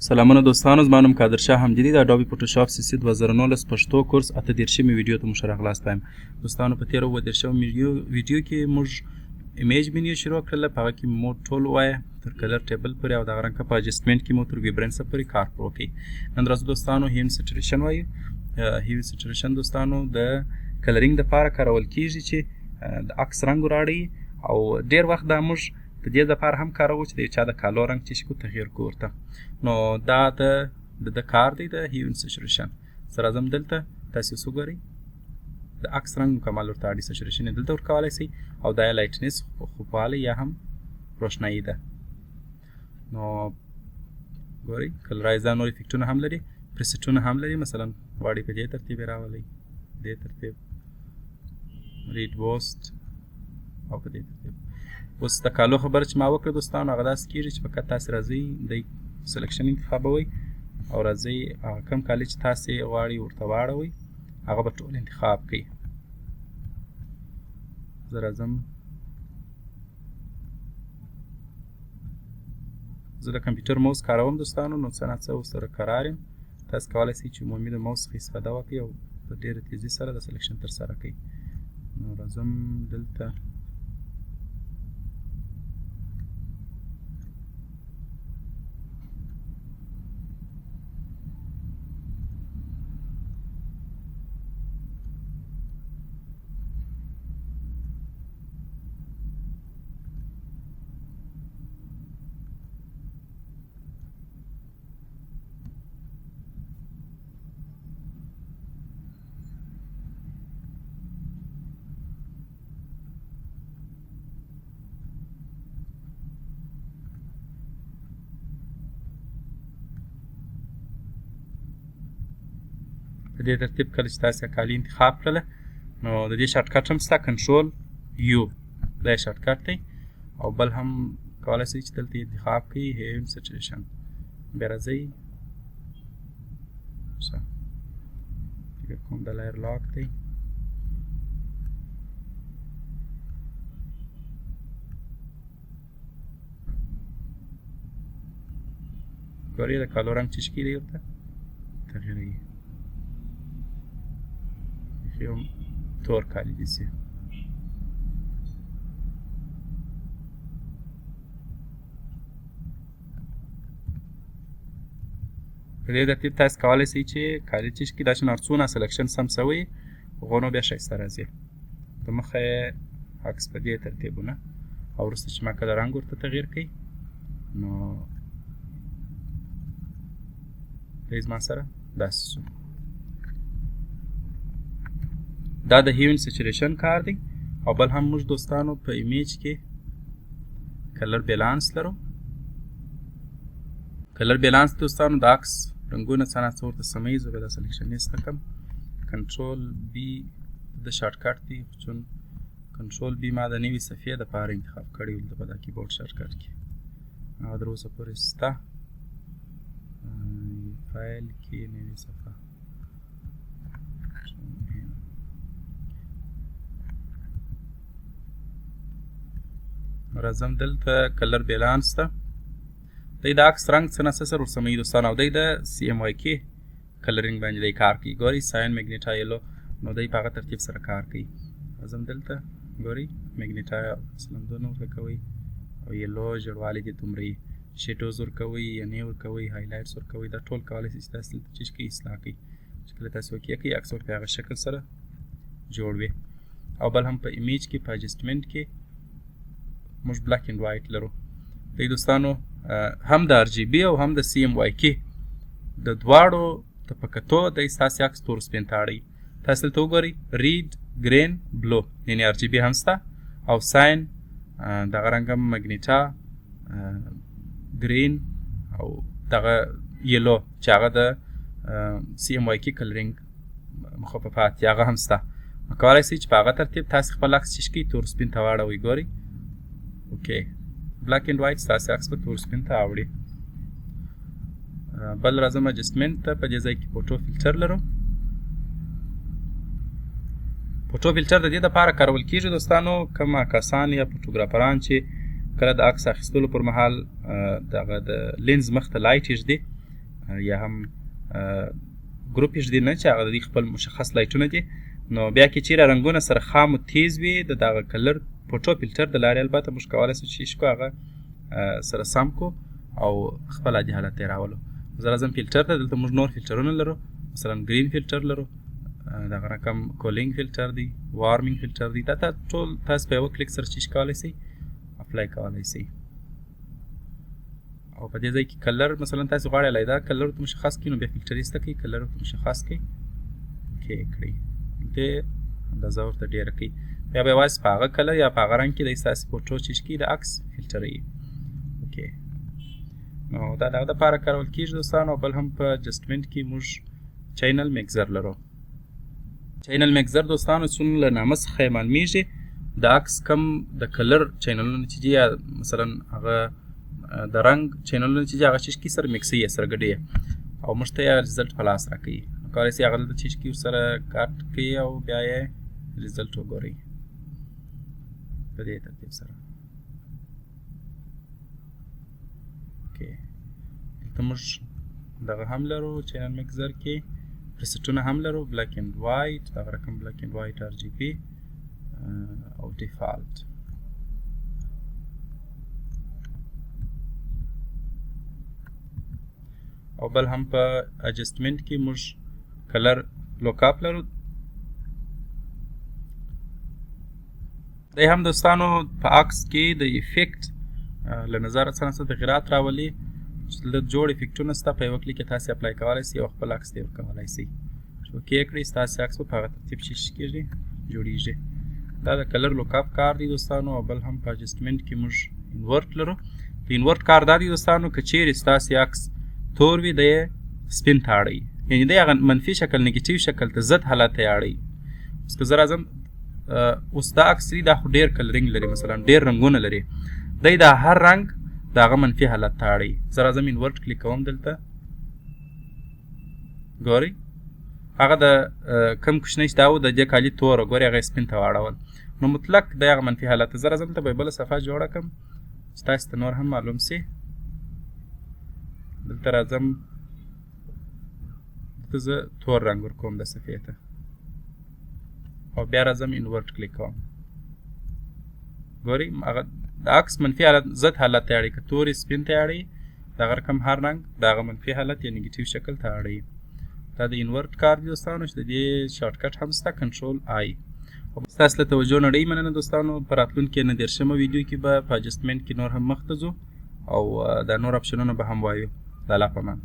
سلامونه دوستانو، زما نوم قادر شاه حمدي د اډوبي فوټوشاپ CC 2019 پښتو کورس 38مې ویډیو ته مو ښه راغلاست وایم. دوستانو په تېره 38مې ویډیو کې موږ ایمیج منیو شروع کړله، په هغه کې مو ټول ووایه تر کلر ټیبل پورې او دغه رنګه په اجسټمنټ کې مو تر ویبرنسه پورې کار وکړئ. نن ورځ دوستانو هیون سټریشن وایو. هیون سټریشن دوستانو د کلرینګ دپاره کارول کیږي چې د عکس رنګ وراړئ، او ډېر وخت دا موږ د دې لپاره هم کاروو چې د یو چا د کالو رنګ چې شي کو تغییر کړو ورته. نو دا د کار دی د هیون سچوریشن. زه راځم دلته، تاسې اوس وګورئ د عکس رنګ مکمل ورته اړ سچوریشن یې دلته ورکولی شئ، او دا یې لایټنس خوپوالی یا هم روښنایي ده. نو ګورئ کلرایز دا نور افیکټونه هم لري، پریسیټونه هم لري. مثلا غواړئ په دې ترتیب یې راولئ، دې ترتیب ریډ بوست او په دې ترتیب. اوس د کالو خبره چې ما وکړه دوستانو، هغه داسې کېږي چې فقط تاسې راځئ د سلکشن انتخابوئ او راځئ هغه کوم کالي چې تاسې غواړئ ورته واړوئ، هغه به ټول انتخاب کړئ. زه راځم، زه د کمپیوټر موس کاروم دوستانو، نو څه نه څه ورسره کرار یم. تاسې کولی شئ چې عمومي د موس څخه استفاده وکړئ او په ډېره تیزي سره د سلکشن ترسره کړئ. نو راځم دلته، په دې ترتیب کله چې تاسې کالي انتخاب کړله، نو د دې شارټکټ هم شته، کنټرول یو دا یې شارټکټ دی. او بل هم کولی شئ چې دلته انتخاب کړئ هیون سچوریشن. بیا راځئ، فکر کوم دا لایر لاک دی. ګورئ د کالو رنګ چې شکي دی ورته تغییروي، یو تور کالی دیسي. په دې ترتیب تاسې کولی شئ چې کالي چې شکي دا چې نرڅونه سلکشن سم سوی هغو نو بیا ښایسته راځي. د مخه یې عکس په دې ترتیبونه، او وروسته چې ما کله رنګ ورته تغییر کړئ، نو دی زما سره داسې شو. دا د هیون سچوریشن کار دی. او بل هم موږ دوستانو په ایمیج کې کلر بیلانس لرو. کلر بیلانس دوستانو د عکس رنګونه څه نه څه ورته سموي. زه به دا سلیکشنیسته کړم، کنټرول بي د شارټکټ دی، چون کنټرول بي ما د نوي صفحې دپاره انتخاب کړی و دلته په دا کیبورډ شارټکټ کې. هغه تر اوسه پورې شته. فایل کې نوې صفحه، راځم دلته کلر بیلانس ته. دی د عکس رنګ څه نه څه سره ورسموي دوستانو، او دی د CMYK کلرینګ باندې دی کار کوي. ګورئ ساین میګنیټا یلو، نو دی په هغه ترتیب سره کار کوي. راځم دلته، ګورئ میګنیټا مثلا 2 ورته کوئ، او یلو ژړوالی دې دومره وي، شیډوز ورکوئ، ینې ورکوئ، هایلایټس ورکوئ. دا ټول کولی شئ چې تاسې دلته چې کوئ اصلاح کوئ، چې کله تاسې اوکې کوئ عکس ورته هغه شکل سره جوړ وي. او بل هم په ایمیج کې په اجسټمنټ کې موږ بلاک اینډ وایټ لرو. دی دوستانو هم د RGB او هم د CMYK د دواړو ته په کتو دی ستاسې عکس تور سپین ته اړوي. تاسې دلته وګورئ ریډ ګرین بلو، یعنې RGB هم شته، او ساین دغه رنګ هم مګنیټا ګرین، او دغه یلو چې هغه د CMYK کلرینګ مخففات دي هغه هم شته. نو کولی شئ چې په هغه ترتیب تاسې خپل عکس چې شکئ تور سپین ته واړوئ. ګورئ اوکې بلاک اینډ وایټ ستاسې عکس به تور سپین ته اوړي. بل راځم اجسټمنټ ته. په دې ځای کې فوټو فلټر لرو. فوټو فلټر د دې دپاره کارول کېږي دوستانو، کوم کسان یا فوټوګرافران چې کله د عکس اخیستلو پر مهال دغه د لینز مخ ته لایټ ایږدي، یا هم ګروپ یې ږدي نه چې هغه د دوی خپل مشخص لایټونه دي. نو بیا کې چیرې رنګونه سره خام و تیز وي د دغه کلر فوټو فلټر د لارې البته موږ کولی شو چې شکو هغه سره سم کو او خپل عادي حالت یې راولو. زه راځم فلټر ته. دلته موږ نور فلټرونه لرو، مثلا ګرین فلټر لرو، دغه رقم کولینګ فلټر دی، وارمینګ فلټر دی. دا ټول تاسو په یوه کلیک سره چیز کولی شئ اپلای کولی شئ. او په دې ځای کې کلر مثلا تاسو غواړئ علیحده کلر ورته مشخص کړئ، نو بیا فلټر ایسته کړئ، کلر ورته مشخص کړئ، اوکې کړئ، دې اندازه ورته ډېره کړئ. بیا به یوازې په هغه کلر یا په هغه رنګ کې د ستاسې فوټو چې کړي د عکس فلټروي. اوکې نو دا د هغه دپاره کارول کېږي دوستانو. بل هم په اجسټمنټ کې موږ چینل میکزر لرو. چینل میکزر دوستانو څومره له نامه څخه یې معلومیږي د عکس کم د کلر چینلونه چې دي یا مثلا هغه د رنګ چینلونه چې دي هغه چیز کې سره مکسوي یا سره ګډوي او موږ ته یې رزلټ په لاس راکوي. نو کولی شئ هغه دلته چیز کې ورسره کاټ کړئ او بیا یې رزلټ وګورئ په دې ترتیب سره. اوکې دلته موږ دغه هم لرو چینل میکزر کې پریسټونه هم لرو، بلیک اینډ وایټ، دغه رقم بلیک اینډ وایټ RGB او ډیفالت. او بل هم په اجسټمنټ کې موږ کلر لوکاپ لرو. دی هم دوستانو په عکس کې د افیکټ له نظره څه تغیرات راولي. دلته جوړ افیکټونه شته، په یوه کلیک کې تاسې اپلای کولی شئ او خپل عکس ته یې ورکولی شئ. چې اوکې کړئ ستاسې عکس به په هغه ترتیب چې کېږي جوړېږي. دا د کلر لوکاپ کار دی دوستانو. او بل هم په اجسټمنټ کې موږ انورټ لرو. د انورټ کار دا دی دوستانو که چیرې ستاسې عکس تور وي د یې سپین ته اړئ، یعنې د هغه منفي شکل نیګیټیو شکل ته ضد حالت ته یې اړئ. اوس که زه راځم اوس دا عکس دی دا خو ډېر کلرینګ لري، مثلا ډېر رنګونه لري، دی دا هر رنګ د هغه منفي حالت ته اړئ. زه راځم انورټ کلیک کوم دلته ګورئ هغه د کم کوچنی چې دا و د دې کالي توره ګورئ هغه یې سپین ته واړول، نو مطلق د هغه منفي حالت ته. زه راځم دلته به یې بله صفحه جوړه کړم چې تاسې ته نور هم معلوم سي. دلته راځم دلته زه تور رنګ ورکوم د صفحې ته او بیا راځم انورټ کلیک کوم. ګورئ هغه د عکس منفي حالت ضد حالت ته اړئ، که تورې سپین ته اړئ دغه رقم هر رنګ د هغه منفي حالت یا نیګیټیو شکل ته اړئ. دا د انورټ کار دی دوستانو چې د دې شارټکټ هم شته کنټرول آی. ستاسو له توجه نړۍ مننه دوستانو. په راتلونکي 19مه ویډیو کې به په اجسټمنټ کې نور هم مخ ته ځو او دا نور اپشنونه به هم وایو. د الله په امان.